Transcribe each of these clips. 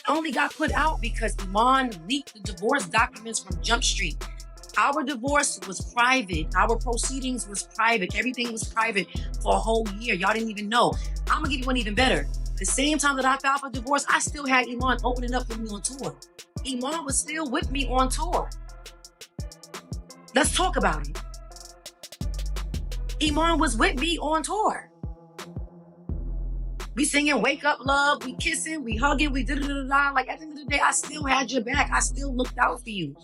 only got put out because Iman leaked the divorce documents from Jump Street. Our divorce was private. Our proceedings was private. Everything was private for a whole year. Y'all didn't even know. I'm gonna give you one even better. The same time that I filed for divorce, I still had Iman opening up for me on tour. Iman was still with me on tour. Let's talk about it. Iman was with me on tour. We singing Wake Up Love, we kissing, we hugging, we da-da-da-da-da. Like at the end of the day, I still had your back. I still looked out for you.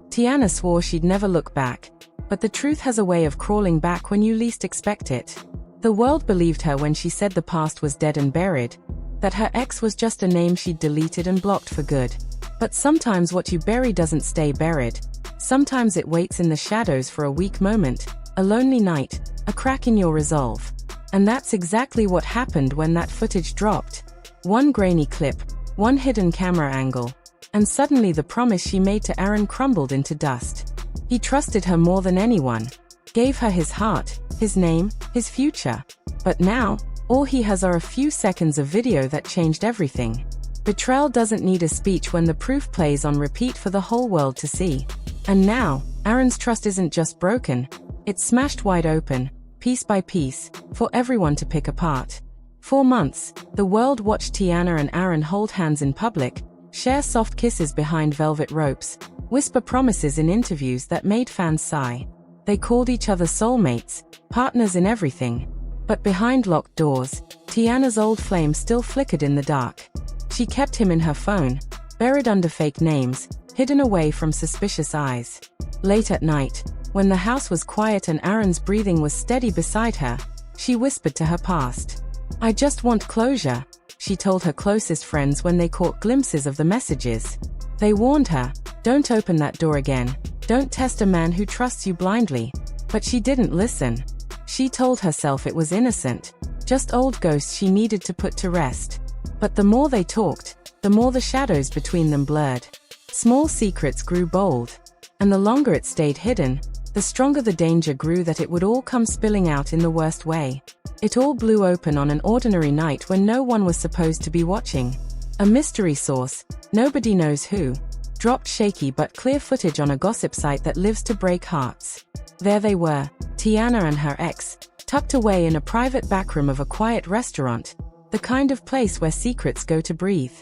Teyana swore she'd never look back, but the truth has a way of crawling back when you least expect it. The world believed her when she said the past was dead and buried, that her ex was just a name she'd deleted and blocked for good. But sometimes what you bury doesn't stay buried. Sometimes it waits in the shadows for a weak moment, a lonely night, a crack in your resolve. And that's exactly what happened when that footage dropped. One grainy clip, one hidden camera angle, and suddenly the promise she made to Aaron crumbled into dust. He trusted her more than anyone, gave her his heart, his name, his future. But now, all he has are a few seconds of video that changed everything. Betrayal doesn't need a speech when the proof plays on repeat for the whole world to see. And now, Aaron's trust isn't just broken, it's smashed wide open, piece by piece, for everyone to pick apart. For months, the world watched Teyana and Aaron hold hands in public, share soft kisses behind velvet ropes, whisper promises in interviews that made fans sigh. They called each other soulmates, partners in everything. But behind locked doors, Teyana's old flame still flickered in the dark. She kept him in her phone, buried under fake names, hidden away from suspicious eyes. Late at night, when the house was quiet and Aaron's breathing was steady beside her, she whispered to her past. "I just want closure," she told her closest friends when they caught glimpses of the messages. They warned her, "Don't open that door again. Don't test a man who trusts you blindly." But she didn't listen. She told herself it was innocent, just old ghosts she needed to put to rest. But the more they talked, the more the shadows between them blurred. Small secrets grew bold. And the longer it stayed hidden, the stronger the danger grew that it would all come spilling out in the worst way. It all blew open on an ordinary night when no one was supposed to be watching. A mystery source, nobody knows who, dropped shaky but clear footage on a gossip site that lives to break hearts. There they were, Teyana and her ex, tucked away in a private backroom of a quiet restaurant, the kind of place where secrets go to breathe.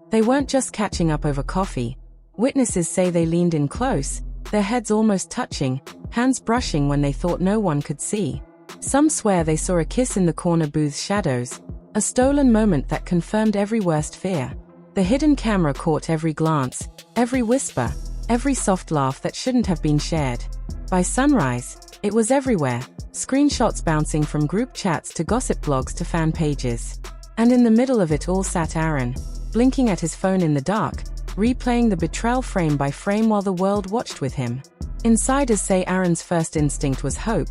They weren't just catching up over coffee. Witnesses say they leaned in close, their heads almost touching, hands brushing when they thought no one could see. Some swear they saw a kiss in the corner booth's shadows, a stolen moment that confirmed every worst fear. The hidden camera caught every glance, every whisper, every soft laugh that shouldn't have been shared. By sunrise, it was everywhere, screenshots bouncing from group chats to gossip blogs to fan pages. And in the middle of it all sat Aaron, blinking at his phone in the dark, replaying the betrayal frame by frame while the world watched with him. Insiders say Aaron's first instinct was hope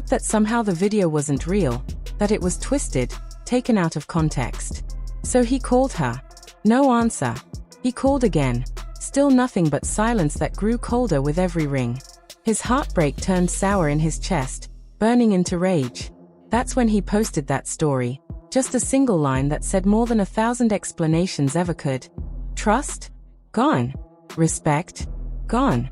that somehow the video wasn't real, that it was twisted, taken out of context. So he called her. No answer. He called again. Still nothing but silence that grew colder with every ring. His heartbreak turned sour in his chest, burning into rage. That's when he posted that story. Just a single line that said more than 1,000 explanations ever could. Trust? Gone. Respect? Gone.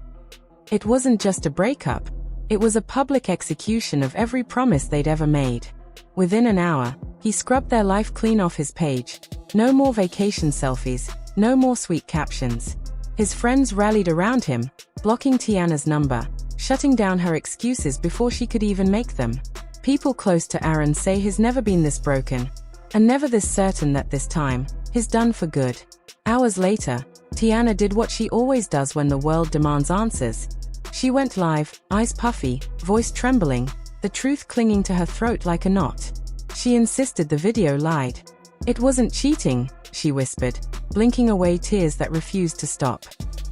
It wasn't just a breakup. It was a public execution of every promise they'd ever made. Within an hour, he scrubbed their life clean off his page. No more vacation selfies, no more sweet captions. His friends rallied around him, blocking Teyana's number, shutting down her excuses before she could even make them. People close to Aaron say he's never been this broken, and never this certain that this time, he's done for good. Hours later, Teyana did what she always does when the world demands answers. She went live, eyes puffy, voice trembling, the truth clinging to her throat like a knot. She insisted the video lied. "It wasn't cheating," she whispered, blinking away tears that refused to stop.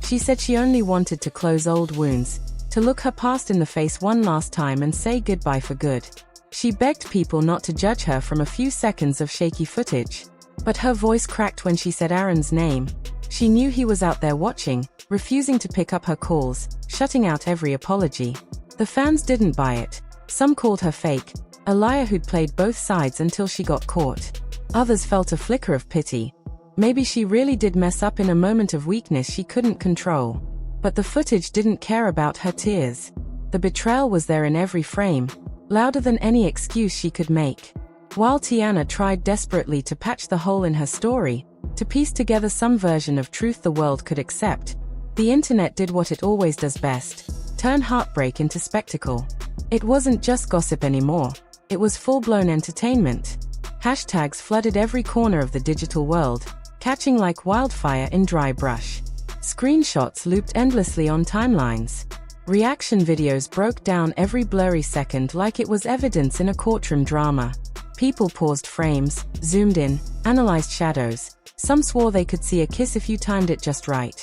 She said she only wanted to close old wounds, to look her past in the face one last time and say goodbye for good. She begged people not to judge her from a few seconds of shaky footage. But her voice cracked when she said Aaron's name. She knew he was out there watching, refusing to pick up her calls, shutting out every apology. The fans didn't buy it. Some called her fake, a liar who'd played both sides until she got caught. Others felt a flicker of pity. Maybe she really did mess up in a moment of weakness she couldn't control. But the footage didn't care about her tears. The betrayal was there in every frame, louder than any excuse she could make. While Teyana tried desperately to patch the hole in her story, to piece together some version of truth the world could accept, the internet did what it always does best: turn heartbreak into spectacle. It wasn't just gossip anymore, it was full-blown entertainment. Hashtags flooded every corner of the digital world, catching like wildfire in dry brush. Screenshots looped endlessly on timelines. Reaction videos broke down every blurry second like it was evidence in a courtroom drama. People paused frames, zoomed in, analyzed shadows. Some swore they could see a kiss if you timed it just right.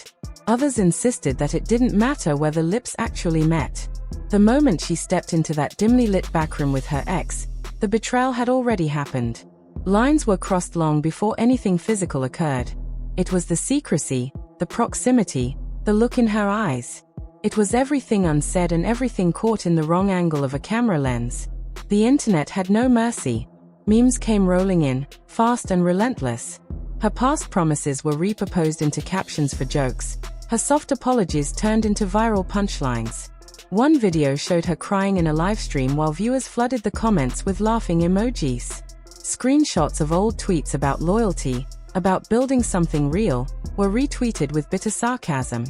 Others insisted that it didn't matter whether lips actually met. The moment she stepped into that dimly lit backroom with her ex, the betrayal had already happened. Lines were crossed long before anything physical occurred. It was the secrecy, the proximity, the look in her eyes. It was everything unsaid and everything caught in the wrong angle of a camera lens. The internet had no mercy. Memes came rolling in, fast and relentless. Her past promises were repurposed into captions for jokes. Her soft apologies turned into viral punchlines. One video showed her crying in a livestream while viewers flooded the comments with laughing emojis. Screenshots of old tweets about loyalty, about building something real, were retweeted with bitter sarcasm.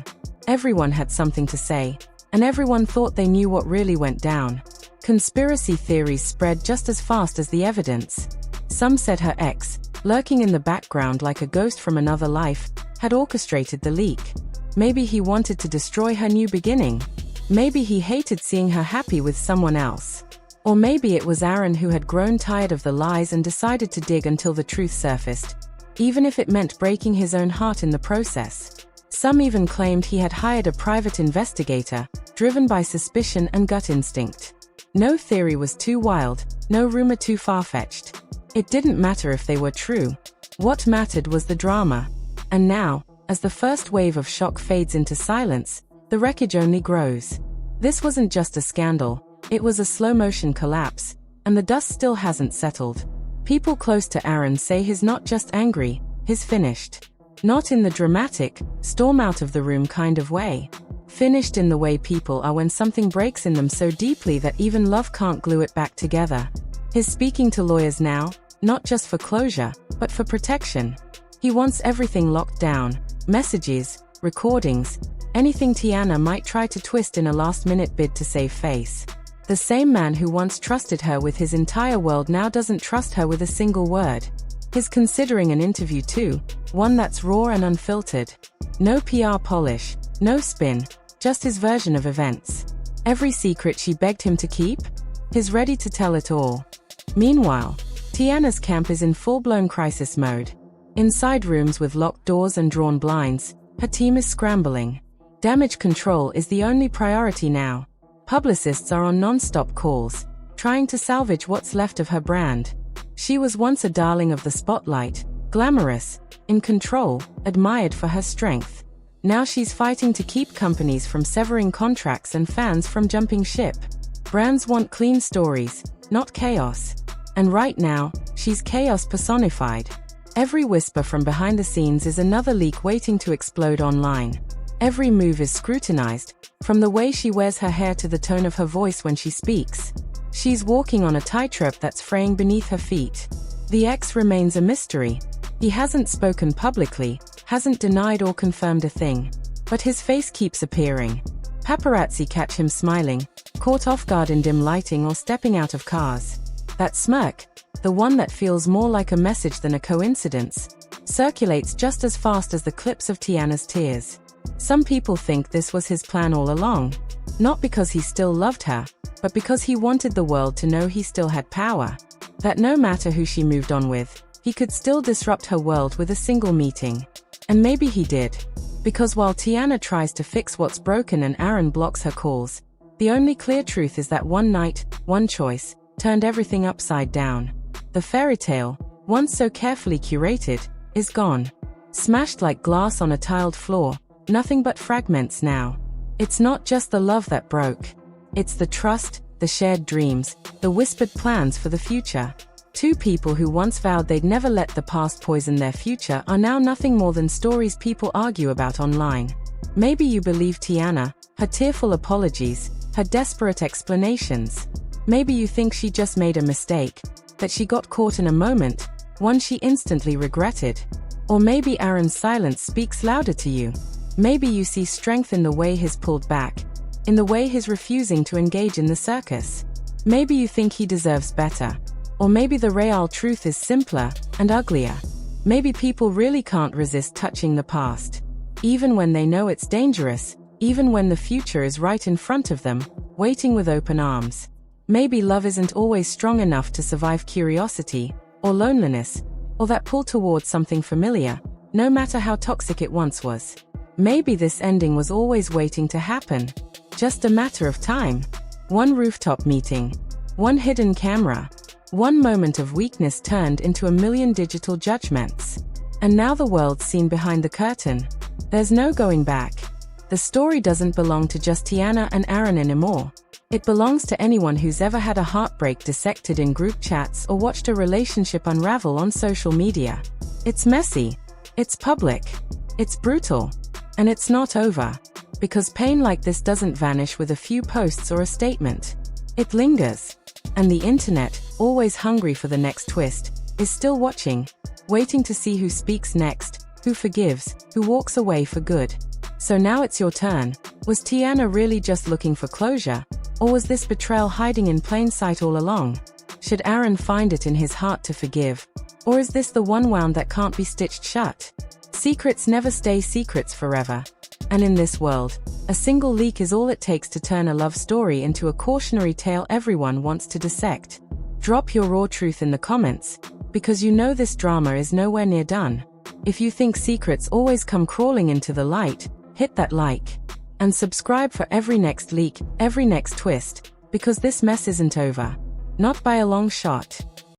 Everyone had something to say, and everyone thought they knew what really went down. Conspiracy theories spread just as fast as the evidence. Some said her ex, lurking in the background like a ghost from another life, had orchestrated the leak. Maybe he wanted to destroy her new beginning. Maybe he hated seeing her happy with someone else. Or maybe it was Aaron who had grown tired of the lies and decided to dig until the truth surfaced, even if it meant breaking his own heart in the process. Some even claimed he had hired a private investigator, driven by suspicion and gut instinct. No theory was too wild, no rumor too far-fetched. It didn't matter if they were true. What mattered was the drama. And now, as the first wave of shock fades into silence, the wreckage only grows. This wasn't just a scandal, it was a slow-motion collapse, and the dust still hasn't settled. People close to Aaron say he's not just angry, he's finished. Not in the dramatic, storm out of the room kind of way. Finished in the way people are when something breaks in them so deeply that even love can't glue it back together. He's speaking to lawyers now, not just for closure, but for protection. He wants everything locked down: messages, recordings, anything Teyana might try to twist in a last-minute bid to save face. The same man who once trusted her with his entire world now doesn't trust her with a single word. He's considering an interview too, one that's raw and unfiltered. No PR polish, no spin, just his version of events. Every secret she begged him to keep? He's ready to tell it all. Meanwhile, Teyana's camp is in full-blown crisis mode. Inside rooms with locked doors and drawn blinds, her team is scrambling. Damage control is the only priority now. Publicists are on non-stop calls, trying to salvage what's left of her brand. She was once a darling of the spotlight, glamorous, in control, admired for her strength. Now she's fighting to keep companies from severing contracts and fans from jumping ship. Brands want clean stories, not chaos. And right now, she's chaos personified. Every whisper from behind the scenes is another leak waiting to explode online. Every move is scrutinized, from the way she wears her hair to the tone of her voice when she speaks. She's walking on a tightrope that's fraying beneath her feet. The ex remains a mystery. He hasn't spoken publicly, hasn't denied or confirmed a thing. But his face keeps appearing. Paparazzi catch him smiling, caught off guard in dim lighting or stepping out of cars. That smirk, the one that feels more like a message than a coincidence, circulates just as fast as the clips of Teyana's tears. Some people think this was his plan all along, not because he still loved her, but because he wanted the world to know he still had power. That no matter who she moved on with, he could still disrupt her world with a single meeting. And maybe he did. Because while Teyana tries to fix what's broken and Aaron blocks her calls, the only clear truth is that one night, one choice, turned everything upside down. The fairy tale, once so carefully curated, is gone. Smashed like glass on a tiled floor, nothing but fragments now. It's not just the love that broke. It's the trust, the shared dreams, the whispered plans for the future. Two people who once vowed they'd never let the past poison their future are now nothing more than stories people argue about online. Maybe you believe Teyana, her tearful apologies, her desperate explanations. Maybe you think she just made a mistake, that she got caught in a moment, one she instantly regretted. Or maybe Aaron's silence speaks louder to you. Maybe you see strength in the way he's pulled back, in the way he's refusing to engage in the circus. Maybe you think he deserves better. Or maybe the real truth is simpler and uglier. Maybe people really can't resist touching the past, even when they know it's dangerous, even when the future is right in front of them, waiting with open arms. Maybe love isn't always strong enough to survive curiosity, or loneliness, or that pull towards something familiar, no matter how toxic it once was. Maybe this ending was always waiting to happen, just a matter of time. One rooftop meeting, one hidden camera, one moment of weakness turned into a million digital judgments. And now the world's seen behind the curtain. There's no going back. The story doesn't belong to just Teyana and Aaron anymore. It belongs to anyone who's ever had a heartbreak dissected in group chats or watched a relationship unravel on social media. It's messy. It's public. It's brutal. And it's not over. Because pain like this doesn't vanish with a few posts or a statement. It lingers. And the internet, always hungry for the next twist, is still watching, waiting to see who speaks next, who forgives, who walks away for good. So now it's your turn. Was Teyana really just looking for closure? Or was this betrayal hiding in plain sight all along? Should Aaron find it in his heart to forgive? Or is this the one wound that can't be stitched shut? Secrets never stay secrets forever. And in this world, a single leak is all it takes to turn a love story into a cautionary tale everyone wants to dissect. Drop your raw truth in the comments, because you know this drama is nowhere near done. If you think secrets always come crawling into the light, hit that like. And subscribe for every next leak, every next twist, because this mess isn't over. Not by a long shot.